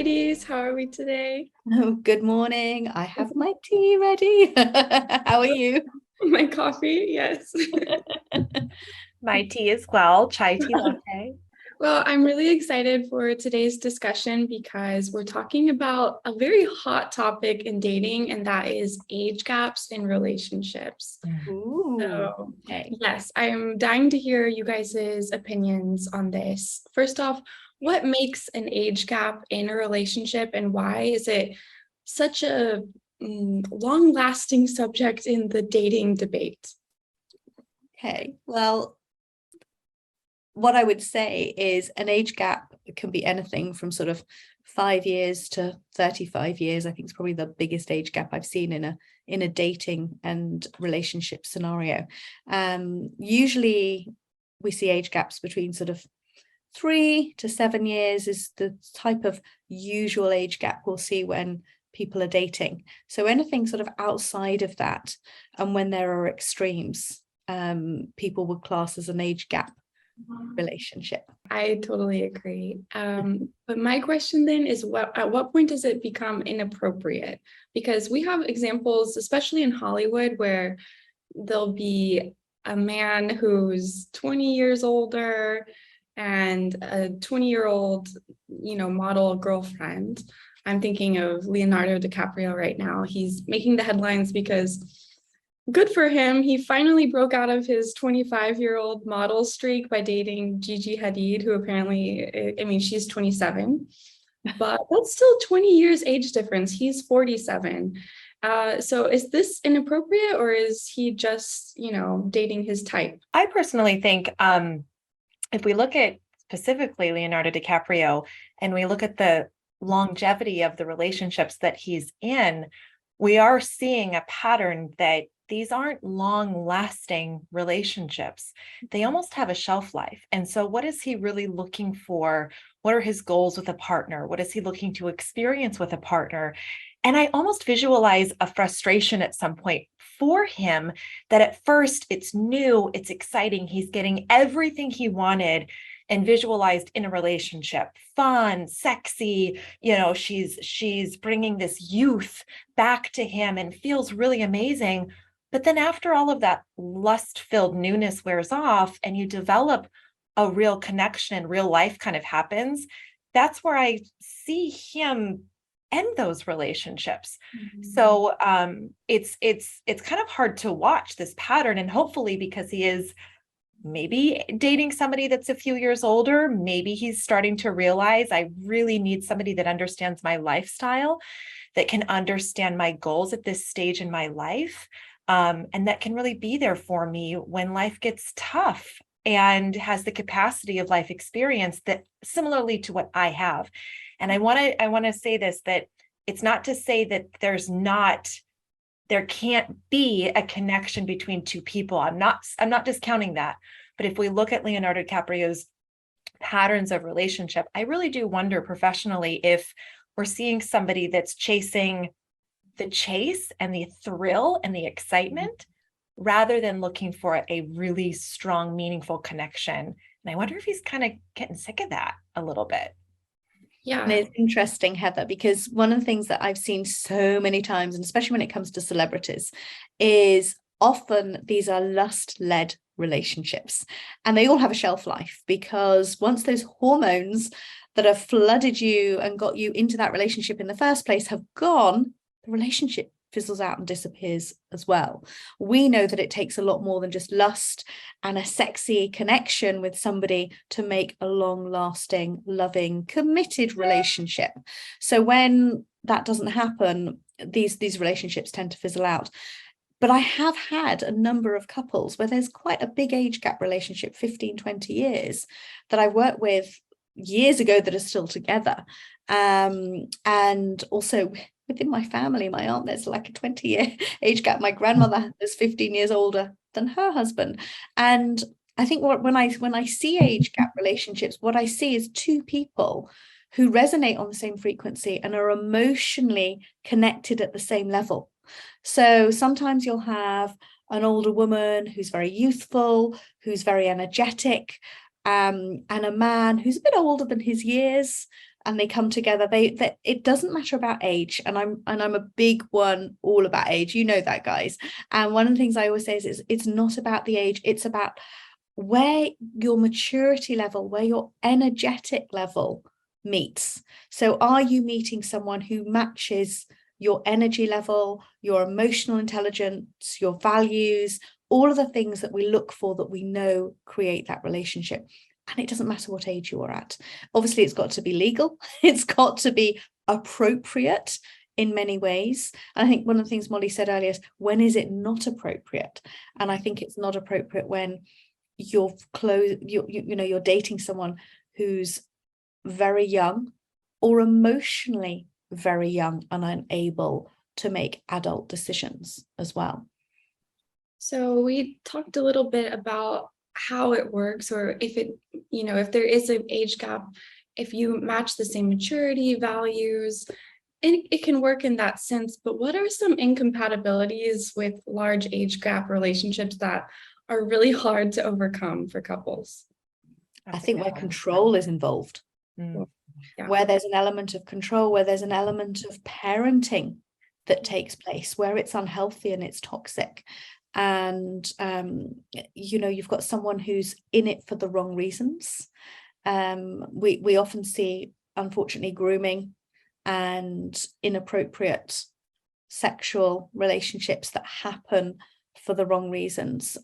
ladies. How are we today? Oh, good morning. I have my tea ready. How are you? My coffee, yes. My tea as well, chai tea latte. Well, I'm really excited for today's discussion because we're talking about a very hot topic in dating, and that is age gaps in relationships. Ooh, So, okay. yes, I'm dying to hear you guys' opinions on this. First off, what makes an age gap in a relationship, and why is it such a long-lasting subject in the dating debate? Okay. Well, what I would say is an age gap can be anything from sort of 5 years to 35 years. I think it's probably the biggest age gap I've seen in a dating and relationship scenario. Usually we see age gaps between sort of 3 to 7 years is the type of usual age gap we'll see when people are dating. So anything sort of outside of that, and when there are extremes, people would class as an age gap relationship. I totally agree. But my question then is at what point does it become inappropriate? Because we have examples, especially in Hollywood, where there'll be a man who's 20 years older and a 20-year-old, model girlfriend. I'm thinking of Leonardo DiCaprio right now. He's making the headlines because good for him. He finally broke out of his 25-year-old model streak by dating Gigi Hadid, who apparently, she's 27, but that's still 20 years age difference. He's 47. So is this inappropriate, or is he just, dating his type? I personally think if we look at specifically Leonardo DiCaprio and we look at the longevity of the relationships that he's in, we are seeing a pattern that these aren't long-lasting relationships. They almost have a shelf life. And so what is he really looking for? What are his goals with a partner? What is he looking to experience with a partner? And I almost visualize a frustration at some point for him that at first it's new, it's exciting. He's getting everything he wanted and visualized in a relationship, fun, sexy, she's bringing this youth back to him and feels really amazing. But then after all of that lust-filled newness wears off and you develop a real connection and real life kind of happens, that's where I see him end those relationships. Mm-hmm. So it's kind of hard to watch this pattern, and hopefully because he is maybe dating somebody that's a few years older, maybe he's starting to realize I really need somebody that understands my lifestyle, that can understand my goals at this stage in my life, and that can really be there for me when life gets tough, and has the capacity of life experience that similarly to what I have. And I want to say this, that it's not to say that there can't be a connection between two people. I'm not discounting that. But if we look at Leonardo DiCaprio's patterns of relationship, I really do wonder professionally if we're seeing somebody that's chasing the chase and the thrill and the excitement rather than looking for a really strong, meaningful connection. And I wonder if he's kind of getting sick of that a little bit. Yeah. And it's interesting, Heather, because one of the things that I've seen so many times, and especially when it comes to celebrities, is often these are lust-led relationships, and they all have a shelf life, because once those hormones that have flooded you and got you into that relationship in the first place have gone, the relationship fizzles out and disappears as well. We know that it takes a lot more than just lust and a sexy connection with somebody to make a long-lasting, loving, committed relationship. So when that doesn't happen, these relationships tend to fizzle out. But I have had a number of couples where there's quite a big age gap relationship, 15, 20 years, that I worked with years ago that are still together. And also within my family, my aunt, there's like a 20-year age gap. My grandmother is 15 years older than her husband. And I think when I see age gap relationships, what I see is two people who resonate on the same frequency and are emotionally connected at the same level. So sometimes you'll have an older woman who's very youthful, who's very energetic, and a man who's a bit older than his years, and they come together, they it doesn't matter about age. And I'm a big one all about age, you know that, guys. And one of the things I always say is it's not about the age, it's about where your maturity level, where your energetic level meets. So are you meeting someone who matches your energy level, your emotional intelligence, your values, all of the things that we look for that we know create that relationship? And it doesn't matter what age you're at. Obviously, it's got to be legal. It's got to be appropriate in many ways. And I think one of the things Molly said earlier is, when is it not appropriate? And I think it's not appropriate when you're you're dating someone who's very young or emotionally very young and unable to make adult decisions as well. So we talked a little bit about how it works, or if it, if there is an age gap, if you match the same maturity, values, and it can work in that sense. But what are some incompatibilities with large age gap relationships that are really hard to overcome for couples? I think where control is involved, where there's an element of control, where there's an element of parenting that takes place, where it's unhealthy and it's toxic. And you've got someone who's in it for the wrong reasons. We often see, unfortunately, grooming and inappropriate sexual relationships that happen for the wrong reasons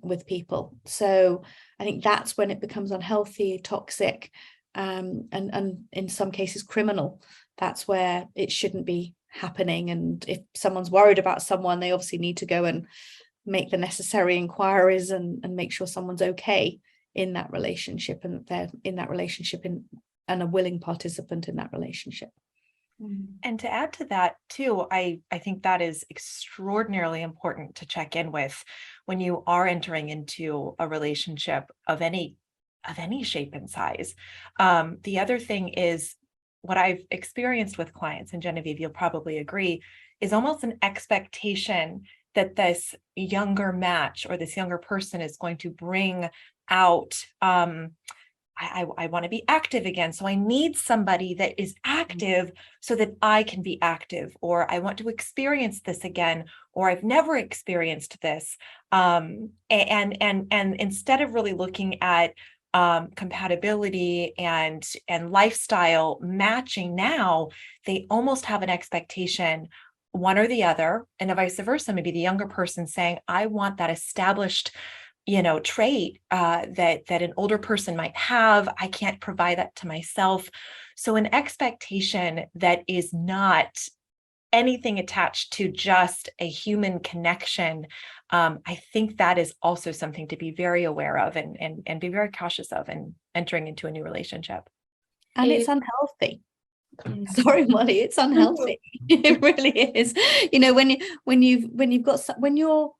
with people. So I think that's when it becomes unhealthy, toxic, and in some cases criminal. That's where it shouldn't be happening. And if someone's worried about someone, they obviously need to go and make the necessary inquiries and make sure someone's okay in that relationship, and that they're in that relationship and a willing participant in that relationship. And to add to that too, I think that is extraordinarily important to check in with when you are entering into a relationship of any shape and size. The other thing is, what I've experienced with clients, and Genevieve, you'll probably agree, is almost an expectation that this younger match or this younger person is going to bring out, I want to be active again, so I need somebody that is active so that I can be active, or I want to experience this again, or I've never experienced this. And instead of really looking at compatibility and lifestyle matching, now they almost have an expectation, one or the other, and vice versa. Maybe the younger person saying, I want that established trait that an older person might have. I can't provide that to myself. So an expectation that is not anything attached to just a human connection. I think that is also something to be very aware of and be very cautious of in entering into a new relationship. And it's unhealthy. Sorry, Molly, it's unhealthy. It really is. When you're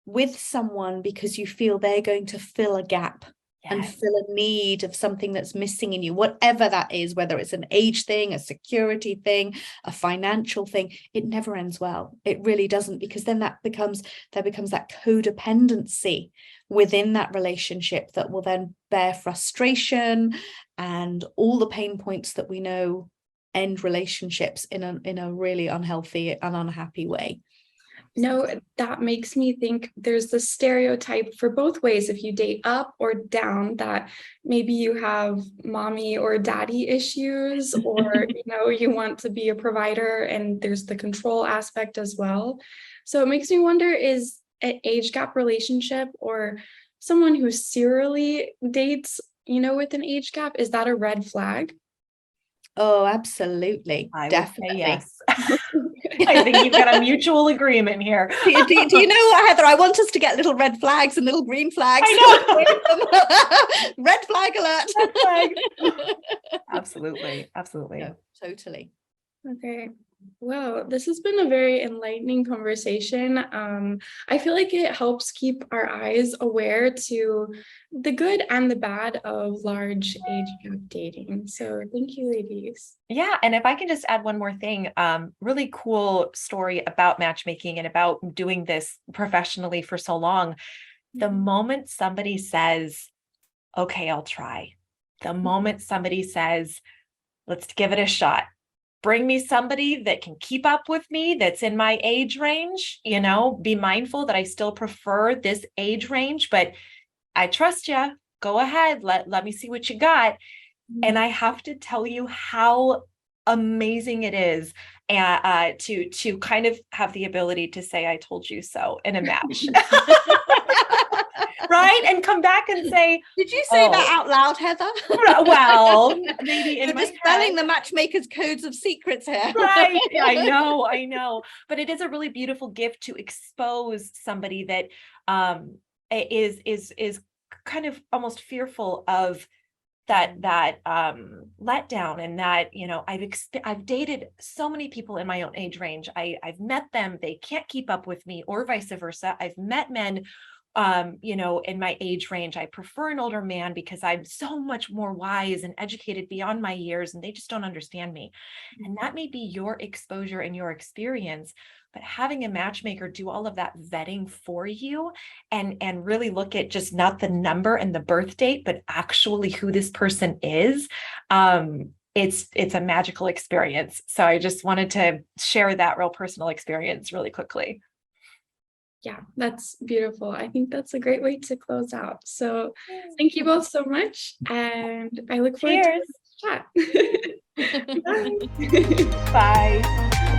with someone because you feel they're going to fill a gap and fill a need of something that's missing in you, whatever that is, whether it's an age thing, a security thing, a financial thing, it never ends well. It really doesn't, because then there becomes that codependency within that relationship that will then bear frustration and all the pain points that we know end relationships in a really unhealthy and unhappy way. No, that makes me think there's the stereotype for both ways. If you date up or down, that maybe you have mommy or daddy issues, or you want to be a provider, and there's the control aspect as well. So it makes me wonder, is an age gap relationship, or someone who serially dates with an age gap, is that a red flag? Oh, absolutely. Definitely. Yes. I think you've got a mutual agreement here. Do you know what, Heather? I want us to get little red flags and little green flags. I know. Red flag alert. Red flag. Absolutely. No, totally. Okay. Well, this has been a very enlightening conversation. I feel like it helps keep our eyes aware to the good and the bad of large age gap dating. So thank you, ladies. Yeah. And if I can just add one more thing, really cool story about matchmaking and about doing this professionally for so long. The moment somebody says, okay, I'll try. The moment somebody says, let's give it a shot. Bring me somebody that can keep up with me, that's in my age range, be mindful that I still prefer this age range, but I trust you. Go ahead. Let me see what you got. And I have to tell you how amazing it is to kind of have the ability to say, I told you so in a match. Right? And come back and say, did you say that out loud, Heather? Well, maybe in You're my dispelling head. the matchmakers' codes of secrets here. Right. I know. But it is a really beautiful gift to expose somebody that is kind of almost fearful of that letdown, and that, I've dated so many people in my own age range. I've met them, they can't keep up with me, or vice versa. I've met men in my age range. I prefer an older man because I'm so much more wise and educated beyond my years, and they just don't understand me. And that may be your exposure and your experience, but having a matchmaker do all of that vetting for you and really look at just not the number and the birth date, but actually who this person is, it's a magical experience. So I just wanted to share that real personal experience really quickly. Yeah, that's beautiful. I think that's a great way to close out. So thank you both so much. And I look forward to the chat. Bye. Bye.